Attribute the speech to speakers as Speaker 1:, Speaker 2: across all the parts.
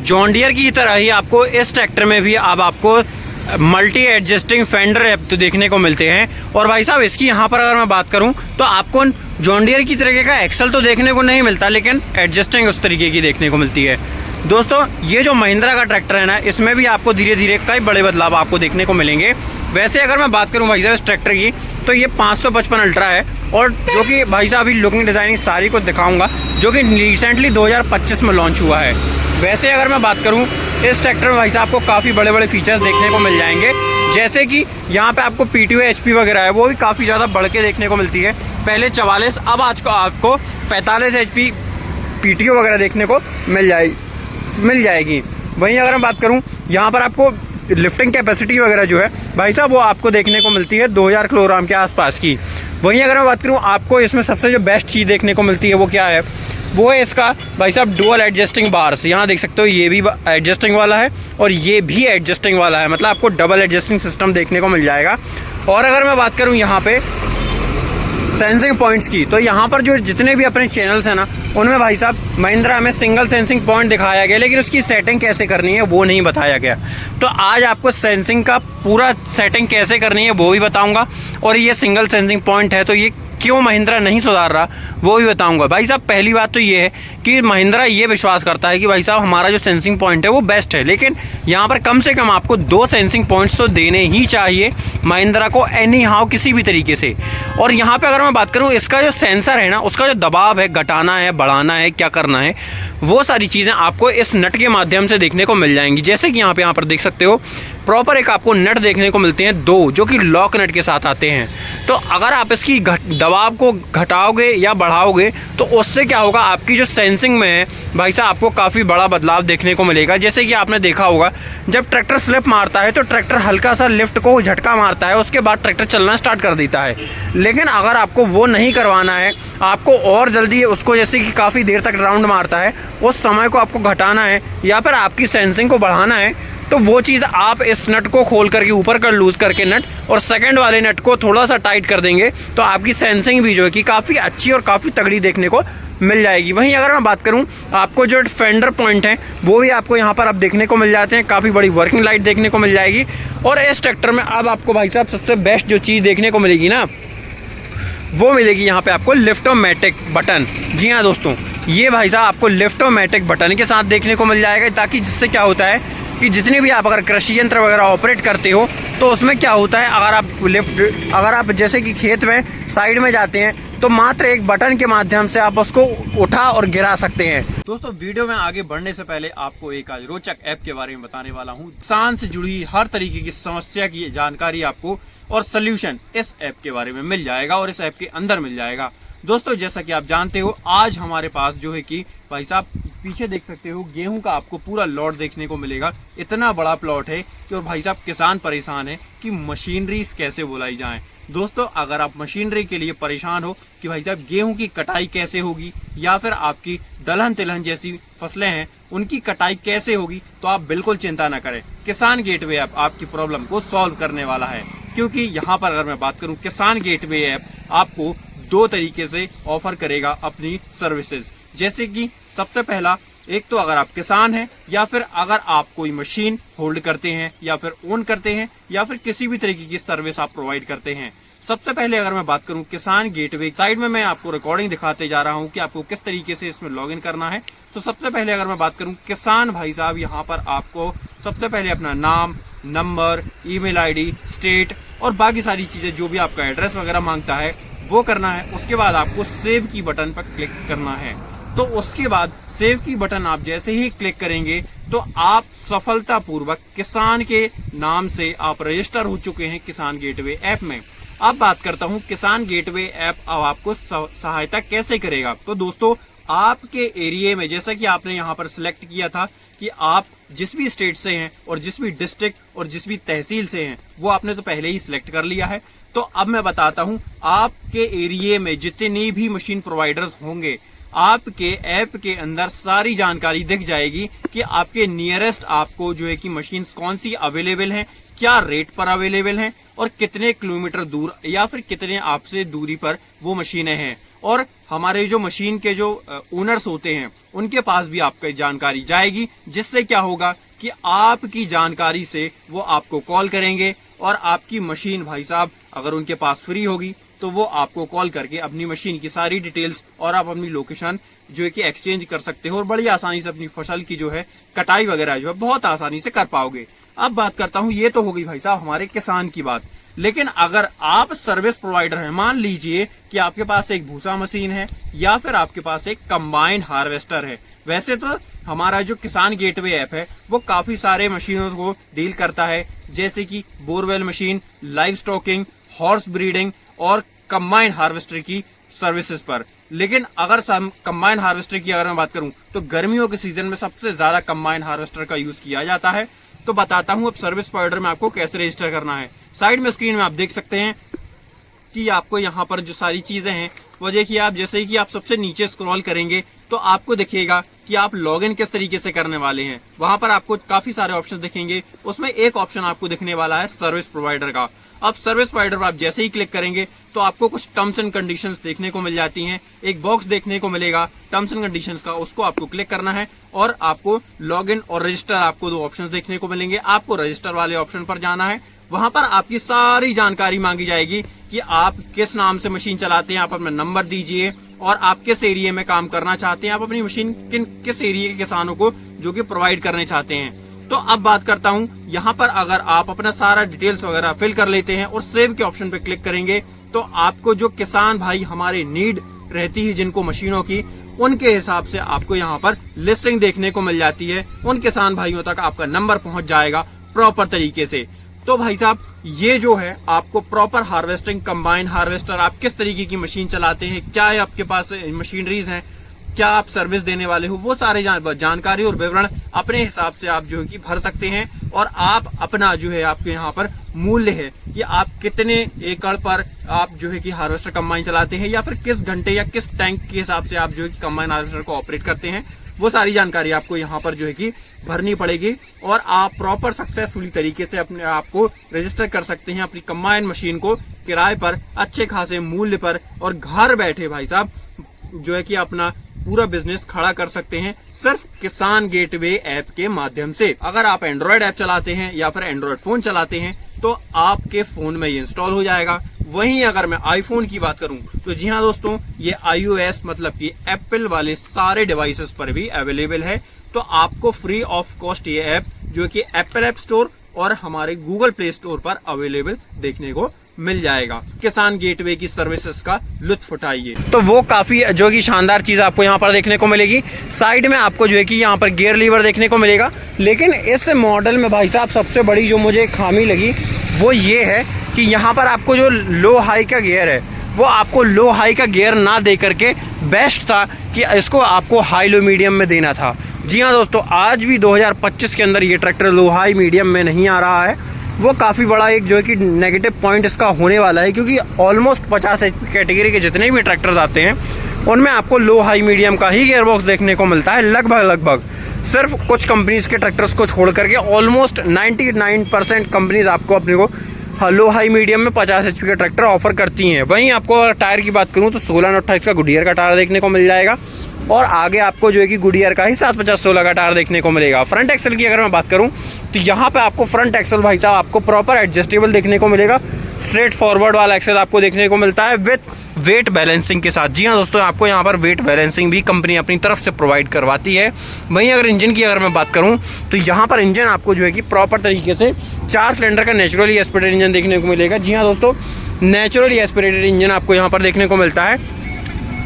Speaker 1: John Deere की तरह ही आपको इस ट्रैक्टर में भी अब आपको मल्टी एडजस्टिंग फेंडर तो देखने को मिलते हैं। और भाई साहब इसकी यहाँ पर अगर मैं बात करूँ तो आपको जॉन डियर की तरीके का एक्सल तो देखने को नहीं मिलता, लेकिन एडजस्टिंग उस तरीके की देखने को मिलती है। दोस्तों ये जो महिंद्रा का ट्रैक्टर है ना, इसमें भी आपको धीरे धीरे कई बड़े बदलाव आपको देखने को मिलेंगे। वैसे अगर मैं बात करूं भाई साहब इस ट्रैक्टर की, तो ये 555 अल्ट्रा है, और जो कि भाई साहब अभी लुकिंग डिज़ाइनिंग सारी को दिखाऊंगा, जो कि रिसेंटली 2025 में लॉन्च हुआ है। वैसे अगर मैं बात करूं इस ट्रैक्टर में भाई साहब आपको काफ़ी बड़े बड़े फीचर्स देखने को मिल जाएंगे, जैसे कि यहाँ पे आपको PTO HP वगैरह है वो भी काफ़ी ज़्यादा बढ़ के देखने को मिलती है। पहले 44, अब आज को आपको 45 HP PTO वगैरह देखने को मिल जाएगी। वहीं अगर मैं बात करूं यहाँ पर आपको लिफ्टिंग कैपेसिटी वगैरह जो है भाई साहब वो आपको देखने को मिलती है 2000 किलोग्राम के आसपास की। वहीं अगर मैं बात करूं आपको इसमें सबसे जो बेस्ट चीज़ देखने को मिलती है वो क्या है, वो है इसका भाई साहब डुअल एडजस्टिंग बार्स। यहाँ देख सकते हो ये भी एडजस्टिंग वाला है और ये भी एडजस्टिंग वाला है, मतलब आपको डबल एडजस्टिंग सिस्टम देखने को मिल जाएगा। और अगर मैं बात करूँ यहाँ पे सेंसिंग पॉइंट्स की, तो यहाँ पर जो जितने भी अपने चैनल्स हैं ना, उनमें भाई साहब महिंद्रा में सिंगल सेंसिंग पॉइंट दिखाया गया, लेकिन उसकी सेटिंग कैसे करनी है वो नहीं बताया गया। तो आज आपको सेंसिंग का पूरा सेटिंग कैसे करनी है वो भी बताऊंगा, और ये सिंगल सेंसिंग पॉइंट है तो ये क्यों महिंद्रा नहीं सुधार रहा वो भी बताऊंगा। भाई साहब पहली बात तो ये है कि महिंद्रा ये विश्वास करता है कि भाई साहब हमारा जो सेंसिंग पॉइंट है वो बेस्ट है, लेकिन यहाँ पर कम से कम आपको 2 सेंसिंग पॉइंट्स तो देने ही चाहिए महिंद्रा को एनी हाउ किसी भी तरीके से। और यहाँ पे अगर मैं बात करूँ इसका जो सेंसर है ना, उसका जो दबाव है, घटाना है, बढ़ाना है, क्या करना है, वो सारी चीज़ें आपको इस नट के माध्यम से देखने को मिल जाएंगी। जैसे कि यहाँ पर देख सकते हो प्रॉपर एक आपको नट देखने को मिलते हैं 2, जो कि लॉक नट के साथ आते हैं। तो अगर आप इसकी दबाव को घटाओगे या बढ़ाओगे तो उससे क्या होगा, आपकी जो सेंसिंग में है भाई साहब आपको काफ़ी बड़ा बदलाव देखने को मिलेगा। जैसे कि आपने देखा होगा जब ट्रैक्टर स्लिप मारता है तो ट्रैक्टर हल्का सा लिफ्ट को झटका मारता है, उसके बाद ट्रैक्टर चलना स्टार्ट कर देता है। लेकिन अगर आपको वो नहीं करवाना है, आपको और जल्दी उसको, जैसे कि काफ़ी देर तक राउंड मारता है, उस समय को आपको घटाना है या फिर आपकी सेंसिंग को बढ़ाना है, तो वो चीज़ आप इस नट को खोल करके ऊपर कर लूज़ करके नट और सेकंड वाले नट को थोड़ा सा टाइट कर देंगे तो आपकी सेंसिंग भी जो है कि काफ़ी अच्छी और काफ़ी तगड़ी देखने को मिल जाएगी। वहीं अगर मैं बात करूं आपको जो फेंडर पॉइंट हैं वो भी आपको यहाँ पर अब देखने को मिल जाते हैं, काफ़ी बड़ी वर्किंग लाइट देखने को मिल जाएगी। और इस ट्रैक्टर में अब आपको भाई साहब सबसे बेस्ट जो चीज़ देखने को मिलेगी ना, वो मिलेगी यहाँ पे आपको लिफ्टोमेटिक बटन। जी हाँ दोस्तों, ये भाई साहब आपको लिफ्टोमेटिक बटन के साथ देखने को मिल जाएगा, ताकि जिससे क्या होता है कि जितने भी आप अगर कृषि यंत्र वगैरह ऑपरेट करते हो तो उसमें क्या होता है, अगर आप जैसे कि खेत में साइड में जाते हैं तो मात्र एक बटन के माध्यम से आप उसको उठा और गिरा सकते हैं। दोस्तों वीडियो में आगे बढ़ने से पहले आपको एक आज रोचक ऐप के बारे में बताने वाला हूँ। किसान से जुड़ी हर तरीके की समस्या की जानकारी आपको और सोल्यूशन इस ऐप के बारे में मिल जाएगा और इस ऐप के अंदर मिल जाएगा। दोस्तों जैसा कि आप जानते हो आज हमारे पास जो है कि भाई साहब पीछे देख सकते हो गेहूं का आपको पूरा लॉट देखने को मिलेगा। इतना बड़ा प्लॉट है कि और भाई साहब किसान परेशान है कि मशीनरी कैसे बुलाई जाए। दोस्तों अगर आप मशीनरी के लिए परेशान हो कि भाई साहब गेहूं की कटाई कैसे होगी या फिर आपकी दलहन तिलहन जैसी फसलें हैं उनकी कटाई कैसे होगी, तो आप बिल्कुल चिंता न करें। किसान गेटवे ऐप आपकी प्रॉब्लम को सॉल्व करने वाला है, क्योंकि यहाँ पर अगर मैं बात करूँ किसान गेटवे ऐप आपको 2 तरीके से ऑफर करेगा अपनी सर्विसेज। जैसे कि सबसे पहला, एक तो अगर आप किसान हैं या फिर अगर आप कोई मशीन होल्ड करते हैं या फिर ओन करते हैं या फिर किसी भी तरीके की सर्विस आप प्रोवाइड करते हैं। सबसे पहले अगर मैं बात करूं किसान गेटवे साइड में, मैं आपको रिकॉर्डिंग दिखाते जा रहा हूं कि आपको किस तरीके से इसमें लॉगिन करना है। तो सबसे पहले अगर मैं बात करूं किसान भाई साहब, यहाँ पर आपको सबसे पहले अपना नाम, नंबर, ईमेल आईडी, स्टेट और बाकी सारी चीजें जो भी आपका एड्रेस वगैरह मांगता है वो करना है। उसके बाद आपको सेव की बटन पर क्लिक करना है। तो उसके बाद सेव की बटन आप जैसे ही क्लिक करेंगे तो आप सफलतापूर्वक किसान के नाम से आप रजिस्टर हो चुके हैं किसान गेटवे ऐप में। अब बात करता हूं किसान गेटवे ऐप अब आपको सहायता कैसे करेगा। तो दोस्तों आपके एरिया में जैसा कि आपने यहाँ पर सिलेक्ट किया था कि आप जिस भी स्टेट से हैं और जिस भी डिस्ट्रिक्ट और जिस भी तहसील से हैं वो आपने तो पहले ही सिलेक्ट कर लिया है। तो अब मैं बताता हूं आपके एरिया में जितनी भी मशीन प्रोवाइडर्स होंगे आपके ऐप के अंदर सारी जानकारी दिख जाएगी कि आपके नियरेस्ट आपको जो है कि मशीन कौन सी अवेलेबल हैं, क्या रेट पर अवेलेबल हैं और कितने किलोमीटर दूर या फिर कितने आपसे दूरी पर वो मशीनें हैं। और हमारे जो मशीन के जो ओनर्स होते हैं उनके पास भी आपकी जानकारी जाएगी, जिससे क्या होगा कि आपकी जानकारी से वो आपको कॉल करेंगे और आपकी मशीन भाई साहब अगर उनके पास फ्री होगी तो वो आपको कॉल करके अपनी मशीन की सारी डिटेल्स और आप अपनी लोकेशन जो है कि एक्सचेंज कर सकते हो और बड़ी आसानी से अपनी फसल की जो है कटाई वगैरह जो है बहुत आसानी से कर पाओगे। अब बात करता हूँ, ये तो हो गई भाई साहब हमारे किसान की बात, लेकिन अगर आप सर्विस प्रोवाइडर हैं, मान लीजिए कि आपके पास एक भूसा मशीन है या फिर आपके पास एक कंबाइंड हार्वेस्टर है। वैसे तो हमारा जो किसान गेटवे ऐप है वो काफी सारे मशीनों को डील करता है, जैसे कि borewell machine, live stocking, horse breeding और कंबाइंड हार्वेस्टर की सर्विसेज पर। लेकिन अगर कंबाइंड हार्वेस्टर की अगर मैं बात करूं तो गर्मियों के सीजन में सबसे ज्यादा कंबाइंड हार्वेस्टर का यूज किया जाता है। तो बताता हूं अब सर्विस प्रोवाइडर में आपको कैसे रजिस्टर करना है। साइड में स्क्रीन में आप देख सकते हैं कि आपको यहाँ पर जो सारी चीजें हैं वो देखिए, आप जैसे ही कि आप सबसे नीचे स्क्रॉल करेंगे तो आपको दिखेगा कि आप लॉगिन किस तरीके से करने वाले हैं। वहां पर आपको काफी सारे ऑप्शन दिखेंगे, उसमें एक ऑप्शन आपको दिखने वाला है सर्विस प्रोवाइडर का। अब सर्विस प्रोवाइडर पर आप जैसे ही क्लिक करेंगे तो आपको कुछ टर्म्स एंड कंडीशंस देखने को मिल जाती हैं। एक बॉक्स देखने को मिलेगा टर्म्स एंड कंडीशंस का, उसको आपको क्लिक करना है और आपको लॉगिन और रजिस्टर आपको दो ऑप्शंस देखने को मिलेंगे। आपको रजिस्टर वाले ऑप्शन पर जाना है, वहां पर आपकी सारी जानकारी मांगी जाएगी कि आप किस नाम से मशीन चलाते हैं, आप अपना नंबर दीजिए और आप किस एरिया में काम करना चाहते हैं, आप अपनी मशीन किस एरिया के किसानों को जो कि प्रोवाइड करने चाहते हैं। तो अब बात करता हूं, यहाँ पर अगर आप अपना सारा डिटेल्स वगैरह फिल कर लेते हैं और सेव के ऑप्शन पे क्लिक करेंगे तो आपको जो किसान भाई हमारे नीड रहती है जिनको मशीनों की, उनके हिसाब से आपको यहाँ पर लिस्टिंग देखने को मिल जाती है। उन किसान भाइयों तक आपका नंबर पहुंच जाएगा प्रॉपर तरीके से। तो भाई साहब ये जो है आपको प्रॉपर हार्वेस्टिंग, कंबाइन हार्वेस्टर, आप किस तरीके की मशीन चलाते हैं, क्या है आपके पास मशीनरीज हैं, क्या आप सर्विस देने वाले हो, वो सारे जानकारी और विवरण अपने हिसाब से आप जो है कि भर सकते हैं। और आप अपना जो है आपके यहाँ पर मूल्य है कि आप कितने एकड़ पर आप जो है कि हार्वेस्टर कंबाइन चलाते हैं या फिर किस घंटे या किस टैंक के हिसाब से आप जो है कि कंबाइन हार्वेस्टर को ऑपरेट करते हैं, वो सारी जानकारी आपको यहाँ पर जो है कि भरनी पड़ेगी और आप प्रॉपर सक्सेसफुली तरीके से अपने आप को रजिस्टर कर सकते हैं अपनी कंबाइन मशीन को किराए पर अच्छे खासे मूल्य पर, और घर बैठे भाई साहब जो है कि अपना पूरा बिजनेस खड़ा कर सकते हैं सिर्फ किसान गेटवे ऐप के माध्यम से। अगर आप एंड्रॉयड ऐप चलाते हैं या फिर एंड्रॉयड फोन चलाते हैं तो आपके फोन में ये इंस्टॉल हो जाएगा। वहीं अगर मैं आईफोन की बात करूं तो जी हाँ दोस्तों, ये iOS मतलब कि एप्पल वाले सारे डिवाइसेस पर भी अवेलेबल है। तो आपको फ्री ऑफ कॉस्ट ये ऐप जो कि एप्पल ऐप स्टोर और हमारे गूगल प्ले स्टोर पर अवेलेबल देखने को मिल जाएगा। किसान गेटवे की सर्विसेज का लुत्फ उठाइए। तो वो काफी जो कि शानदार चीज आपको यहाँ पर देखने को मिलेगी। साइड में आपको जो है कि यहाँ पर गियर लीवर देखने को मिलेगा, लेकिन इस मॉडल में भाई साहब सबसे बड़ी जो मुझे खामी लगी वो ये है कि यहाँ पर आपको जो लो हाई का गियर है वो आपको लो हाई का गियर ना दे करके बेस्ट था कि इसको आपको हाई लो मीडियम में देना था। जी हाँ दोस्तों, आज भी 2025 के अंदर ये ट्रैक्टर लो हाई मीडियम में नहीं आ रहा है। वो काफ़ी बड़ा एक जो है कि नेगेटिव पॉइंट इसका होने वाला है, क्योंकि ऑलमोस्ट 50 कैटेगरी के जितने भी ट्रैक्टर्स आते हैं उनमें आपको लो हाई मीडियम का ही गियर बॉक्स देखने को मिलता है। लगभग सिर्फ कुछ कंपनीज के ट्रैक्टर्स को छोड़ करके ऑलमोस्ट 99% कंपनीज आपको अपने को लो हाई मीडियम में 50 HP का ट्रैक्टर ऑफर करती हैं। वहीं आपको अगर टायर की बात करूं तो 16/28 का गुडियर का टायर देखने को मिल जाएगा और आगे आपको जो है कि गुडियर का ही 750/16 का टायर देखने को मिलेगा। फ्रंट एक्सल की अगर मैं बात करूं तो यहाँ पे आपको फ्रंट एक्सल भाई साहब आपको प्रॉपर एडजस्टेबल देखने को मिलेगा। स्ट्रेट फॉरवर्ड वाला एक्सल आपको देखने को मिलता है विथ वेट बैलेंसिंग के साथ। जी हाँ दोस्तों, आपको यहाँ पर वेट बैलेंसिंग भी कंपनी अपनी तरफ से प्रोवाइड करवाती है। वहीं अगर इंजन की अगर मैं बात करूँ तो यहाँ पर इंजन आपको जो है कि प्रॉपर तरीके से 4 सिलेंडर का नेचुरली एस्पिरेटेड इंजन देखने को मिलेगा। जी हाँ दोस्तों, नेचुरली एस्पिरेटेड इंजन आपको यहाँ पर देखने को मिलता है,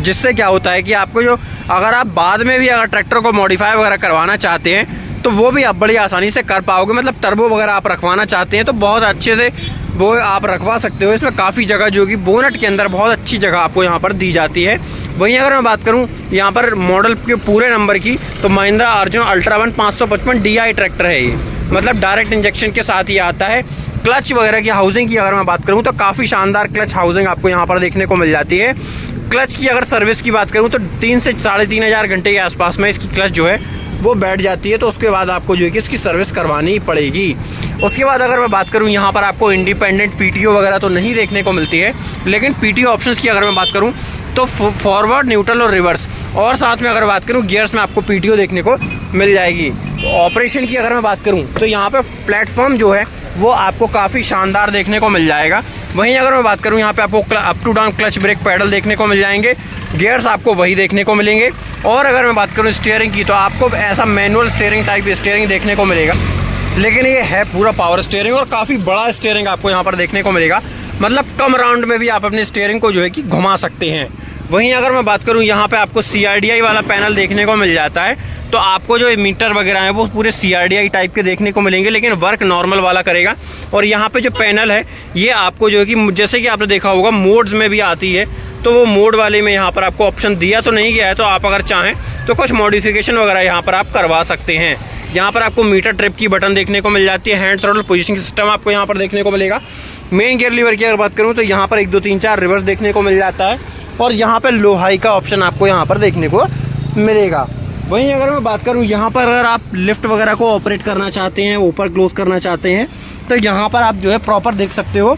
Speaker 1: जिससे क्या होता है कि आपको जो अगर आप बाद में भी अगर ट्रैक्टर को मॉडिफाई वगैरह करवाना चाहते हैं तो वो भी आप बड़ी आसानी से कर पाओगे। मतलब टर्बो वगैरह आप रखवाना चाहते हैं तो बहुत अच्छे से वो आप रखवा सकते हो। इसमें काफ़ी जगह जो कि बोनट के अंदर बहुत अच्छी जगह आपको यहाँ पर दी जाती है। वहीं अगर मैं बात करूँ यहाँ पर मॉडल के पूरे नंबर की तो Mahindra Arjun ultra 1 555 DI tractor है ये, मतलब डायरेक्ट इंजेक्शन के साथ ही आता है। क्लच वगैरह की हाउसिंग की अगर मैं बात करूँ तो काफ़ी शानदार क्लच हाउसिंग आपको यहाँ पर देखने को मिल जाती है। क्लच की अगर सर्विस की बात करूँ तो 3 से 3,500 घंटे के आसपास में इसकी क्लच जो है वो बैठ जाती है, तो उसके बाद आपको जो है कि इसकी सर्विस करवानी पड़ेगी। उसके बाद अगर मैं बात करूं यहाँ पर आपको इंडिपेंडेंट PTO वगैरह तो नहीं देखने को मिलती है, लेकिन PTO ऑप्शंस की अगर मैं बात करूं तो फॉरवर्ड, न्यूट्रल और रिवर्स, और साथ में अगर बात करूँ गियर्स में आपको पीटीओ देखने को मिल जाएगी। तो ऑपरेशन की अगर मैं बात करूँ तो यहाँ पे प्लेटफॉर्म जो है वो आपको काफ़ी शानदार देखने को मिल जाएगा। वहीं अगर मैं बात करूँ यहाँ पे आपको up to down clutch brake pedal देखने को मिल जाएंगे, गियर्स आपको वही देखने को मिलेंगे। और अगर मैं बात करूँ स्टीयरिंग की तो आपको ऐसा मैनुअल स्टीयरिंग टाइप स्टीयरिंग देखने को मिलेगा, लेकिन ये है पूरा पावर स्टीयरिंग और काफ़ी बड़ा स्टीयरिंग आपको यहाँ पर देखने को मिलेगा। मतलब कम राउंड में भी आप अपने स्टीयरिंग को जो है कि घुमा सकते हैं। वहीं अगर मैं बात करूं यहाँ पे आपको CRDI वाला पैनल देखने को मिल जाता है, तो आपको जो मीटर वगैरह हैं वो पूरे CRDI टाइप के देखने को मिलेंगे, लेकिन वर्क नॉर्मल वाला करेगा। और यहाँ पे जो पैनल है ये आपको जो है कि जैसे कि आपने देखा होगा मोड्स में भी आती है, तो वो मोड वाले में यहाँ पर आपको ऑप्शन दिया तो नहीं गया है, तो आप अगर चाहें तो कुछ मॉडिफिकेशन वगैरह यहाँ पर आप करवा सकते हैं। यहाँ पर आपको मीटर ट्रिप की बटन देखने को मिल जाती है, हैंड थ्रोटल पोजीशनिंग सिस्टम आपको यहाँ पर देखने को मिलेगा। मेन गियर लीवर की अगर बात करूँ तो यहाँ पर 1 2 3 4 रिवर्स देखने को मिल जाता है, और यहाँ पर लो हाई का ऑप्शन आपको यहाँ पर देखने को मिलेगा। वहीं अगर मैं बात करूँ यहाँ पर अगर आप लिफ्ट वगैरह को ऑपरेट करना चाहते हैं, ऊपर क्लोज करना चाहते हैं, तो यहाँ पर आप जो है प्रॉपर देख सकते हो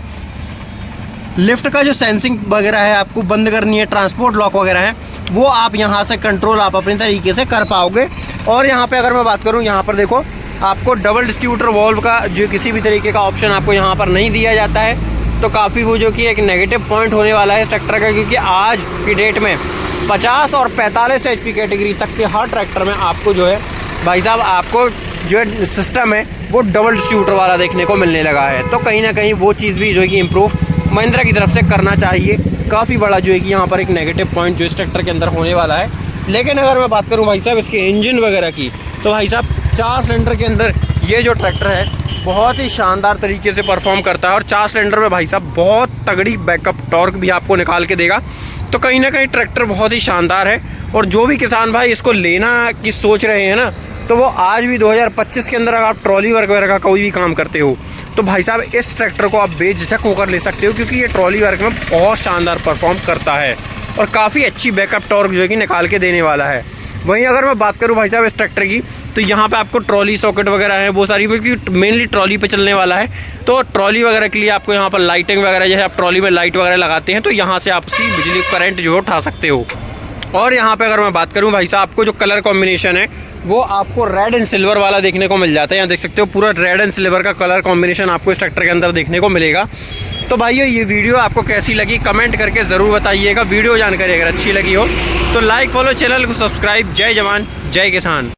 Speaker 1: लिफ्ट का जो सेंसिंग वगैरह है, आपको बंद करनी है, ट्रांसपोर्ट लॉक वगैरह है, वो आप यहाँ से कंट्रोल आप अपने तरीके से कर पाओगे। और यहाँ पे अगर मैं बात करूँ यहाँ पर देखो आपको डबल डिस्ट्रीब्यूटर वॉल्व का जो किसी भी तरीके का ऑप्शन आपको यहाँ पर नहीं दिया जाता है, तो काफ़ी वो जो कि एक नेगेटिव पॉइंट होने वाला है इस ट्रैक्टर का, क्योंकि आज की डेट में 50 और 45 HP कैटेगरी तक के हर ट्रैक्टर में आपको जो है भाई साहब आपको जो सिस्टम है वो डबल डिस्ट्रीब्यूटर वाला देखने को मिलने लगा है। तो कहीं ना कहीं वो चीज़ भी जो है कि इम्प्रूव महिंद्रा की तरफ से करना चाहिए। काफ़ी बड़ा जो है कि यहाँ पर एक नेगेटिव पॉइंट जो इस ट्रैक्टर के अंदर होने वाला है। लेकिन अगर मैं बात करूँ भाई साहब इसके इंजन वगैरह की, तो भाई साहब 4 सिलेंडर के अंदर ये जो ट्रैक्टर है बहुत ही शानदार तरीके से परफॉर्म करता है, और 4 सिलेंडर में भाई साहब बहुत तगड़ी बैकअप टॉर्क भी आपको निकाल के देगा। तो कहीं ना कहीं ट्रैक्टर बहुत ही शानदार है, और जो भी किसान भाई इसको लेना की सोच रहे हैं ना, तो वो आज भी 2025 के अंदर अगर आप ट्रॉली वर्क वगैरह का कोई भी काम करते हो तो भाई साहब इस ट्रैक्टर को आप बेझिझक होकर ले सकते हो, क्योंकि ये ट्रॉली वर्क में बहुत शानदार परफॉर्म करता है और काफ़ी अच्छी बैकअप टॉर्क जो है कि निकाल के देने वाला है। वहीं अगर मैं बात करूं भाई साहब इस ट्रैक्टर की, तो यहाँ पे आपको ट्रॉली सॉकेट वगैरह है वो सारी, क्योंकि मेनली ट्रॉली पे चलने वाला है। तो ट्रॉली वगैरह के लिए आपको यहाँ पर लाइटिंग वगैरह, जैसे आप ट्रॉली में लाइट वगैरह लगाते हैं तो यहाँ से आप उसकी बिजली करंट जो है उठा सकते हो। और यहाँ पे अगर मैं बात करूँ भाई साहब आपको जो कलर कॉम्बिनेशन है वो आपको रेड एंड सिल्वर वाला देखने को मिल जाता है। यहाँ देख सकते हो पूरा रेड एंड सिल्वर का कलर कॉम्बिनेशन आपको इस ट्रैक्टर के अंदर देखने को मिलेगा। तो भाइयों ये वीडियो आपको कैसी लगी कमेंट करके ज़रूर बताइएगा। वीडियो जानकारी अगर अच्छी लगी हो तो लाइक फॉलो, चैनल को सब्सक्राइब। जय जवान जय किसान।